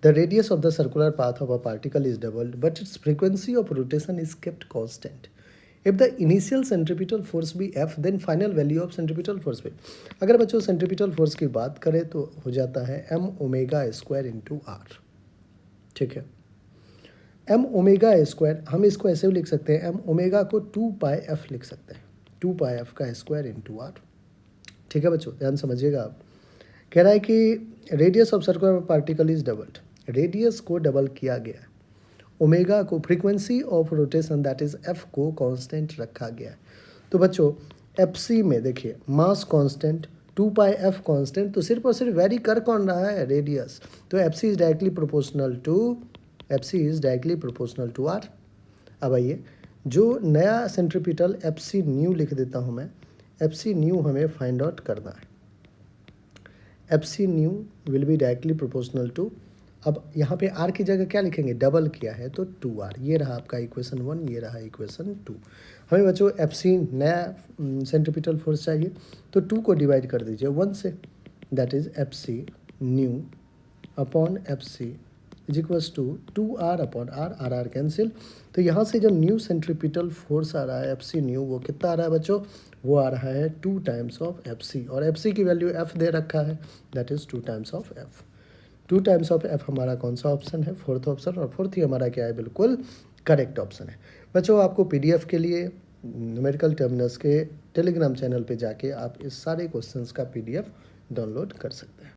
The radius of the circular path of a particle is doubled, but its frequency of rotation is kept constant. If the initial centripetal force be F, then final value of centripetal force be. अगर बच्चों centripetal force की बात करें तो हो जाता है m omega square into R. ठीक है, m ओमेगा स्क्वायर हम इसको ऐसे भी लिख सकते हैं, m ओमेगा को 2 पाई f लिख सकते हैं, 2 पाई f का स्क्वायर इंटू आर। ठीक है बच्चों, ध्यान समझिएगा। आप कह रहा है कि radius of circular particle is doubled, radius को डबल किया गया है, ओमेगा को frequency of rotation that is F को कांस्टेंट रखा गया है। तो बच्चों एफ सी में देखिए मास कांस्टेंट, 2 पाई एफ कांस्टेंट, तो सिर्फ और सिर्फ वेरी कर कौन रहा है, रेडियस। तो F C is directly proportional to R. अब आइए जो नया सेंट्रीपिटल एफ सी न्यू लिख देता हूँ मैं, एफ सी न्यू हमें फाइंड आउट करना है। F C new will be directly proportional to, अब यहाँ पे आर की जगह क्या लिखेंगे, डबल किया है तो 2r। ये रहा आपका इक्वेशन 1, ये रहा इक्वेशन 2। हमें बच्चों एफ सी नया सेंट्रीपिटल फोर्स चाहिए, तो 2 को डिवाइड कर दीजिए 1 से, that is F C new upon F C is equals to 2r upon R, R R cancel. तो यहाँ से जो न्यू सेंट्रीपिटल फोर्स आ रहा है एफ सी न्यू, वो कितना आ रहा है बच्चों, वो आ रहा है 2 टाइम्स ऑफ एफ सी, और एफ सी की वैल्यू एफ दे रखा है, that is 2 times of F. 2 times of F हमारा कौन सा ऑप्शन है, फोर्थ ऑप्शन, और फोर्थ ही हमारा क्या है, बिल्कुल करेक्ट ऑप्शन है। बच्चों आपको पीडीएफ के लिए न्यूमेरिकल टर्मिनल्स के टेलीग्राम चैनल पे जाके आप इस सारे क्वेश्चंस का पीडीएफ डाउनलोड कर सकते हैं।